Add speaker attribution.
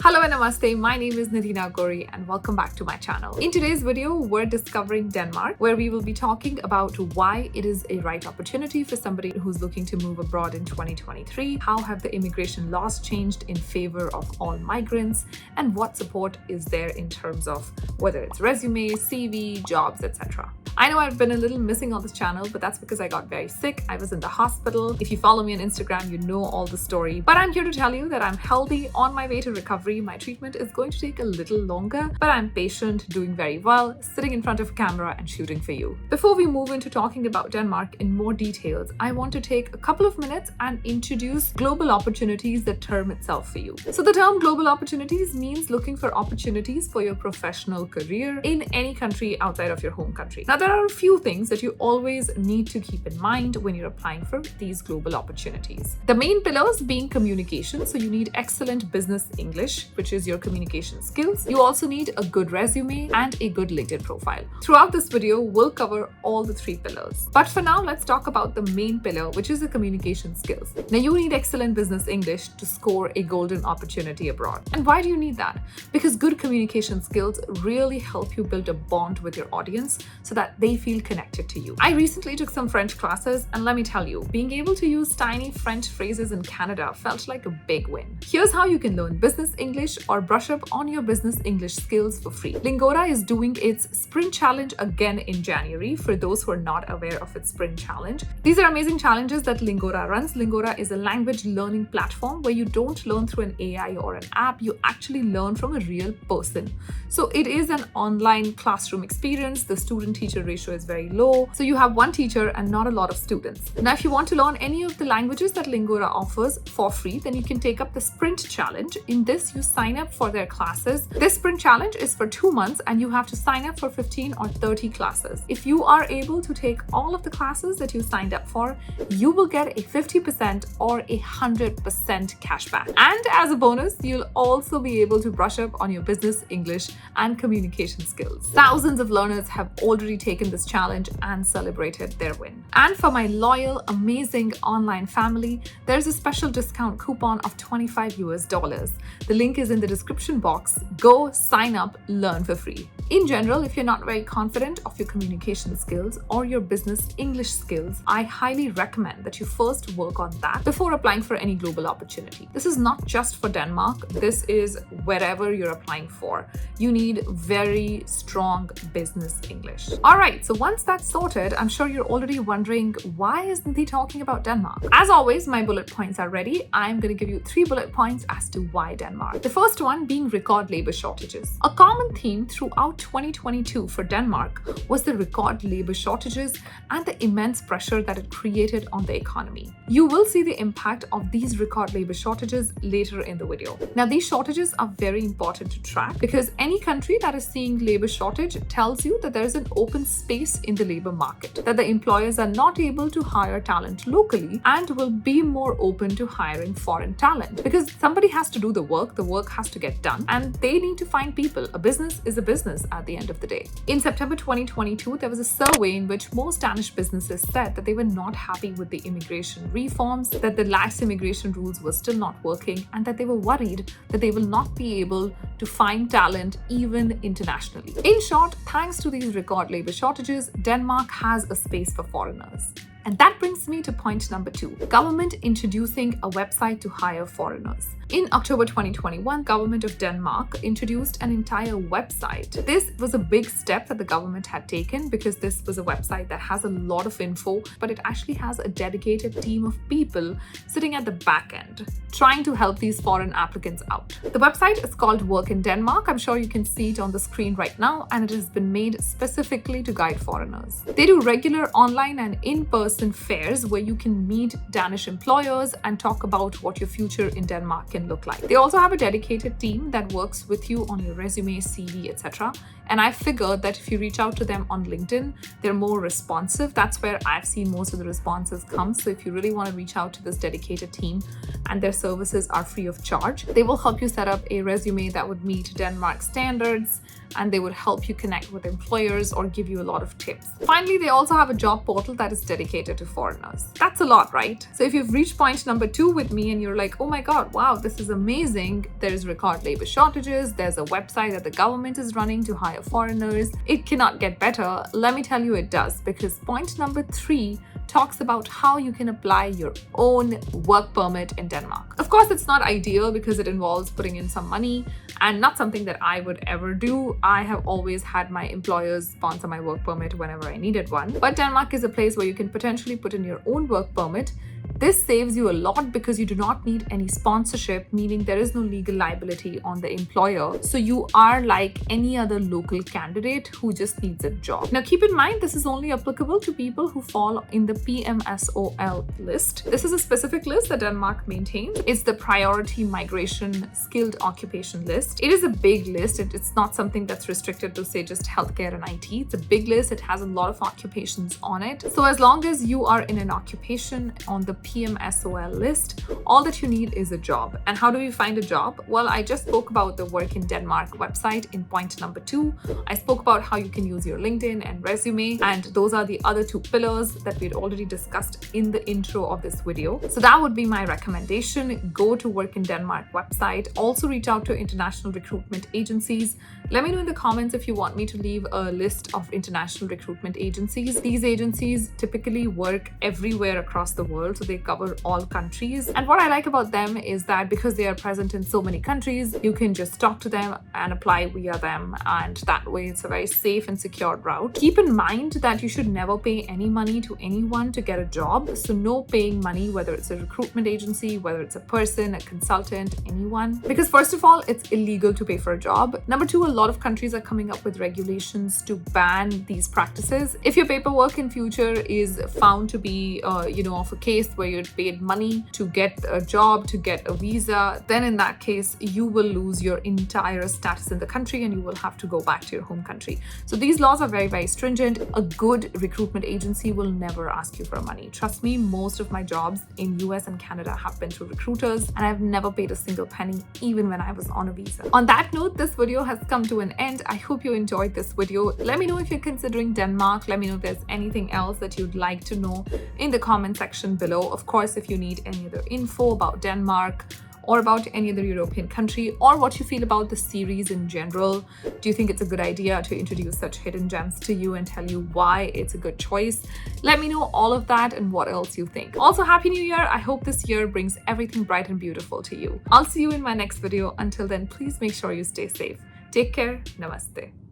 Speaker 1: Hello and namaste, my name is Nidhi Nagori and welcome back to my channel. In today's video, we're discovering Denmark, where we will be talking about why it is a right opportunity for somebody who's looking to move abroad in 2023, how have the immigration laws changed in favor of all migrants, and what support is there in terms of whether it's resume, CV, jobs, etc. I know I've been a little missing on this channel, but that's because I got very sick. I was in the hospital. If you follow me on Instagram, you know all the story. But I'm here to tell you that I'm healthy, on my way to recovery. My treatment is going to take a little longer, but I'm patient, doing very well, sitting in front of a camera and shooting for you. Before we move into talking about Denmark in more details, I want to take a couple of minutes and introduce global opportunities, the term itself for you. So the term global opportunities means looking for opportunities for your professional career in any country outside of your home country. Now, there are a few things that you always need to keep in mind when you're applying for these global opportunities. The main pillars being communication, so you need excellent business English, which is your communication skills. You also need a good resume and a good LinkedIn profile. Throughout this video, we'll cover all the three pillars. But for now, let's talk about the main pillar, which is the communication skills. Now, you need excellent business English to score a golden opportunity abroad. And why do you need that? Because good communication skills really help you build a bond with your audience so that they feel connected to you. I recently took some French classes, and let me tell you, being able to use tiny French phrases in Canada felt like a big win. Here's how you can learn business English or brush up on your business English skills for free. Lingoda is doing its Sprint Challenge again in January for those who are not aware of its Sprint Challenge. These are amazing challenges that Lingoda runs. Lingoda is a language learning platform where you don't learn through an AI or an app, you actually learn from a real person. So it is an online classroom experience. The student-teacher ratio is very low, so you have one teacher and not a lot of students. Now, if you want to learn any of the languages that Lingoda offers for free, then you can take up the Sprint Challenge. In this, you sign up for their classes. This Sprint Challenge is for 2 months and you have to sign up for 15 or 30 classes. If you are able to take all of the classes that you signed up for, you will get a 50% or 100% cashback. And as a bonus, you'll also be able to brush up on your business English and communication skills. Thousands of learners have already taken this challenge and celebrated their win. And for my loyal, amazing online family, there's a special discount coupon of $25. The link is in the description box. Go sign up, learn for free. In general, if you're not very confident of your communication skills or your business English skills, I highly recommend that you first work on that before applying for any global opportunity. This is not just for Denmark. This is wherever you're applying for. You need very strong business English. All right, so once that's sorted, I'm sure you're already wondering, why isn't he talking about Denmark? As always, my bullet points are ready. I'm going to give you 3 bullet points as to why Denmark. The first one being record labor shortages. A common theme throughout 2022 for Denmark was the record labor shortages and the immense pressure that it created on the economy. You will see the impact of these record labor shortages later in the video. Now, these shortages are very important to track because any country that is seeing labor shortage tells you that there is an open space in the labor market, that the employers are not able to hire talent locally and will be more open to hiring foreign talent because somebody has to do the work has to get done, and they need to find people. A business is a business at the end of the day. In September 2022, there was a survey in which most Danish businesses said that they were not happy with the immigration reforms, that the lax immigration rules were still not working, and that they were worried that they will not be able to find talent even internationally. In short, thanks to these record labor shortages, Denmark has a space for foreigners. And that brings me to point number 2, government introducing a website to hire foreigners. In October 2021, government of Denmark introduced an entire website. This was a big step that the government had taken because this was a website that has a lot of info, but it actually has a dedicated team of people sitting at the back end, trying to help these foreign applicants out. The website is called Work in Denmark. I'm sure you can see it on the screen right now, and it has been made specifically to guide foreigners. They do regular online and in-person fairs where you can meet Danish employers and talk about what your future in Denmark can look like. They also have a dedicated team that works with you on your resume, CV, etc. And I figured that if you reach out to them on LinkedIn, they're more responsive. That's where I've seen most of the responses come. So if you really want to reach out to this dedicated team, and their services are free of charge, they will help you set up a resume that would meet Denmark standards, and they would help you connect with employers or give you a lot of tips. Finally, they also have a job portal that is dedicated cater to foreigners. That's a lot, right? So if you've reached point number 2 with me and you're like, oh my God, wow, this is amazing. There's record labor shortages. There's a website that the government is running to hire foreigners. It cannot get better. Let me tell you it does, because point number 3 talks about how you can apply your own work permit in Denmark. Of course, it's not ideal because it involves putting in some money and not something that I would ever do. I have always had my employers sponsor my work permit whenever I needed one. But Denmark is a place where you can potentially put in your own work permit. This saves you a lot because you do not need any sponsorship, meaning there is no legal liability on the employer. So you are like any other local candidate who just needs a job. Now, keep in mind, this is only applicable to people who fall in the PMSOL list. This is a specific list that Denmark maintains. It's the Priority Migration Skilled Occupation list. It is a big list. It's not something that's restricted to, say, just healthcare and IT. It's a big list. It has a lot of occupations on it. So as long as you are in an occupation on the PMSOL list, all that you need is a job. And how do we find a job? Well, I just spoke about the Work in Denmark website in point number 2. I spoke about how you can use your LinkedIn and resume, and those are the other 2 pillars that we'd already discussed in the intro of this video. So that would be my recommendation. Go to Work in Denmark website. Also reach out to international recruitment agencies. Let me know in the comments if you want me to leave a list of international recruitment agencies. These agencies typically work everywhere across the world, so they cover all countries. And what I like about them is that because they are present in so many countries, you can just talk to them and apply via them. And that way it's a very safe and secure route. Keep in mind that you should never pay any money to anyone to get a job. So no paying money, whether it's a recruitment agency, whether it's a person, a consultant, anyone. Because first of all, it's illegal to pay for a job. Number 2, a lot of countries are coming up with regulations to ban these practices. If your paperwork in future is found to be, of a case where you'd paid money to get a job, to get a visa, then in that case, you will lose your entire status in the country and you will have to go back to your home country. So these laws are very, very stringent. A good recruitment agency will never ask you for money. Trust me, most of my jobs in US and Canada have been through recruiters, and I've never paid a single penny, even when I was on a visa. On that note, this video has come to an end. I hope you enjoyed this video. Let me know if you're considering Denmark. Let me know if there's anything else that you'd like to know in the comment section below. Of course, if you need any other info about Denmark or about any other European country, or what you feel about the series in general, do you think it's a good idea to introduce such hidden gems to you and tell you why it's a good choice? Let me know all of that and what else you think. Also, Happy New Year! I hope this year brings everything bright and beautiful to you. I'll see you in my next video. Until then, please make sure you stay safe. Take care. Namaste.